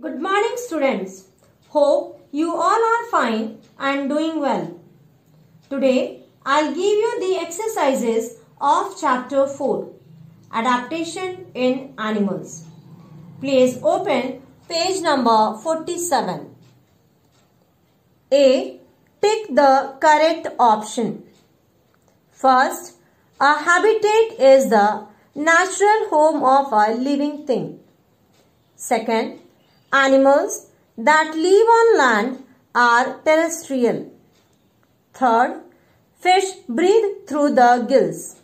Good morning students. Hope you all are fine and doing well. Today I'll give you the exercises of chapter 4, Adaptation in Animals. Please open page number 47. A. Pick the correct option. First, a habitat is the natural home of a living thing. Second, animals that live on land are terrestrial. Third, fish breathe through the gills.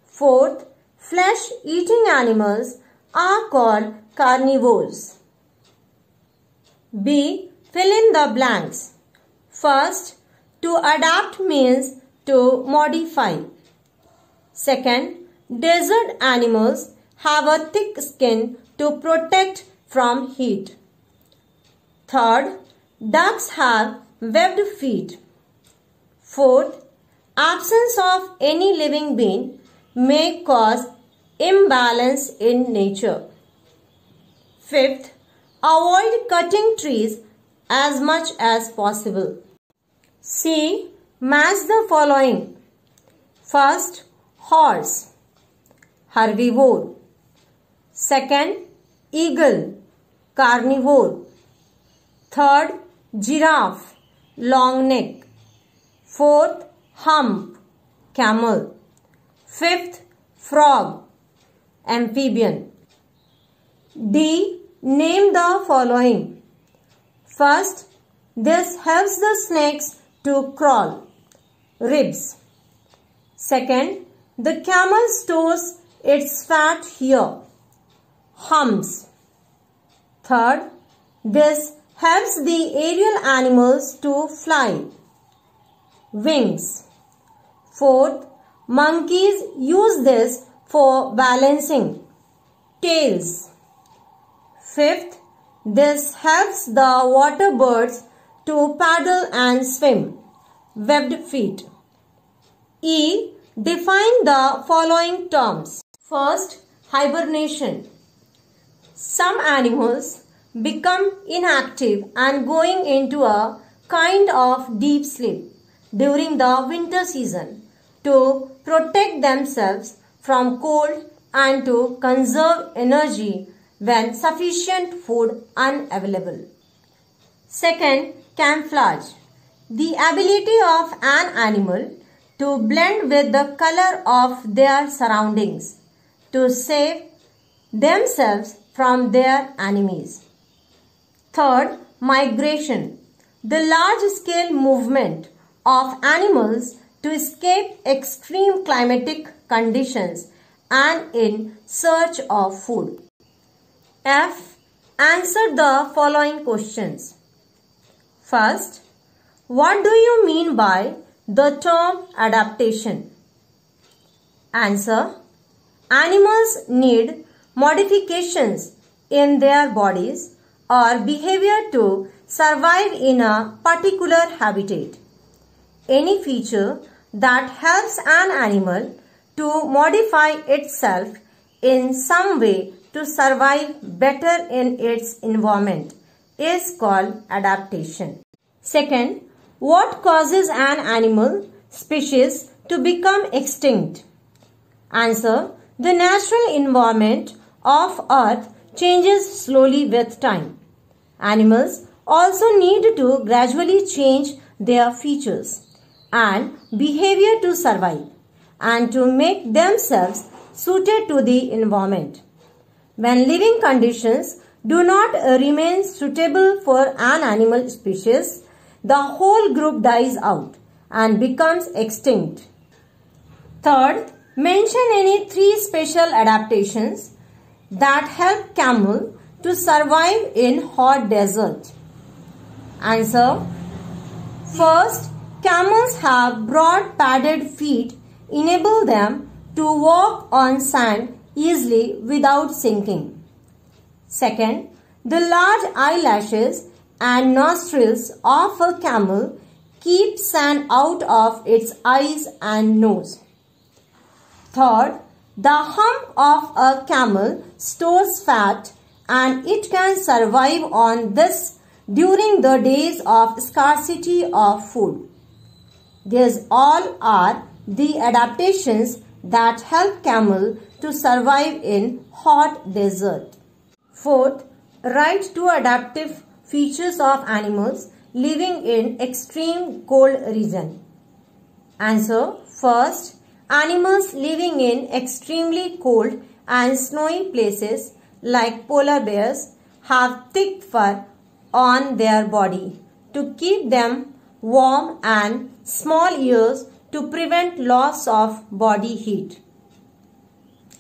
Fourth, flesh-eating animals are called carnivores. B. Fill in the blanks. First, to adapt means to modify. Second, desert animals have a thick skin to protect from heat. Third, ducks have webbed feet. Fourth, absence of any living being may cause imbalance in nature. Fifth, avoid cutting trees as much as possible. C. Match the following. First, horse, herbivore. Second, eagle, carnivore. Third, giraffe, long neck. Fourth, hump, camel. Fifth, frog, amphibian. D. Name the following. First, this helps the snakes to crawl, ribs. Second, the camel stores its fat here, humps. Third, this helps the aerial animals to fly, wings. Fourth, monkeys use this for balancing, tails. Fifth, this helps the water birds to paddle and swim, webbed feet. E. Define the following terms. First, hibernation. Some animals become inactive and going into a kind of deep sleep during the winter season to protect themselves from cold and to conserve energy when sufficient food unavailable. Second, camouflage. The ability of an animal to blend with the color of their surroundings to save themselves from their enemies. Third, migration. The large-scale movement of animals to escape extreme climatic conditions and in search of food. F. Answer the following questions. First, what do you mean by the term adaptation? Answer. Animals need modifications in their bodies or behavior to survive in a particular habitat. Any feature that helps an animal to modify itself in some way to survive better in its environment is called adaptation. Second, what causes an animal species to become extinct? Answer. The natural environment of Earth changes slowly with time. Animals also need to gradually change their features and behavior to survive and to make themselves suited to the environment. When living conditions do not remain suitable for an animal species, the whole group dies out and becomes extinct. Third, mention any 3 special adaptations that help camel to survive in hot desert. Answer. First, camels have broad padded feet enable them to walk on sand easily without sinking. Second, the large eyelashes and nostrils of a camel keep sand out of its eyes and nose. Third, the hump of a camel stores fat and it can survive on this during the days of scarcity of food. These all are the adaptations that help camel to survive in hot desert. Fourth, write 2 adaptive features of animals living in extreme cold region. Answer. First, animals living in extremely cold and snowy places like polar bears have thick fur on their body to keep them warm and small ears to prevent loss of body heat.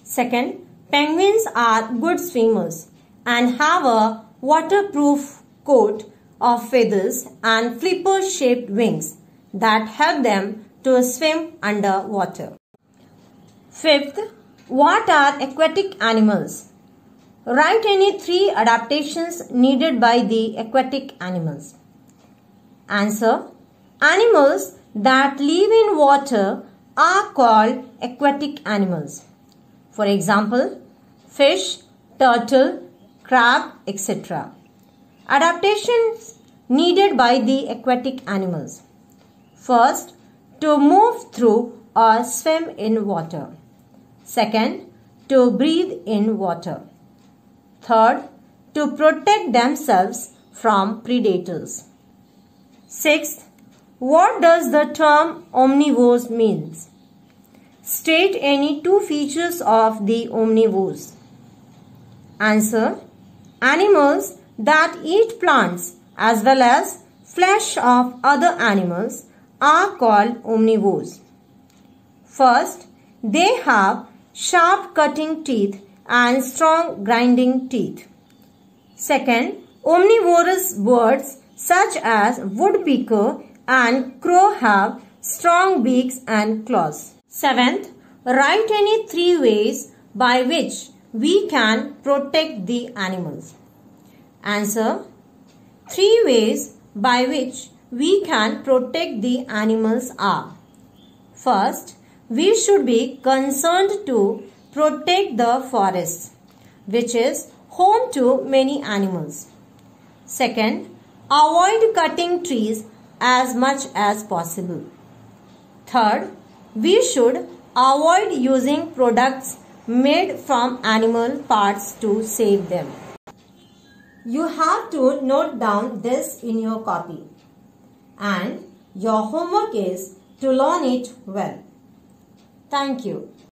Second, penguins are good swimmers and have a waterproof coat of feathers and flipper-shaped wings that help them to swim underwater. Fifth, what are aquatic animals? Write any 3 adaptations needed by the aquatic animals. Answer. Animals that live in water are called aquatic animals. For example, fish, turtle, crab, etc. Adaptations needed by the aquatic animals. First, to move through or swim in water. Second, to breathe in water. Third, to protect themselves from predators. Sixth, what does the term omnivores means? State any 2 features of the omnivores. Answer. Animals that eat plants as well as flesh of other animals are called omnivores. First, they have sharp cutting teeth and strong grinding teeth. Second, omnivorous birds such as woodpecker and crow have strong beaks and claws. Seventh, write any 3 ways by which we can protect the animals. Answer. 3 ways by which we can protect the animals are: first, we should be concerned to protect the forests, which is home to many animals. Second, avoid cutting trees as much as possible. Third, we should avoid using products made from animal parts to save them. You have to note down this in your copy, and your homework is to learn it well. Thank you.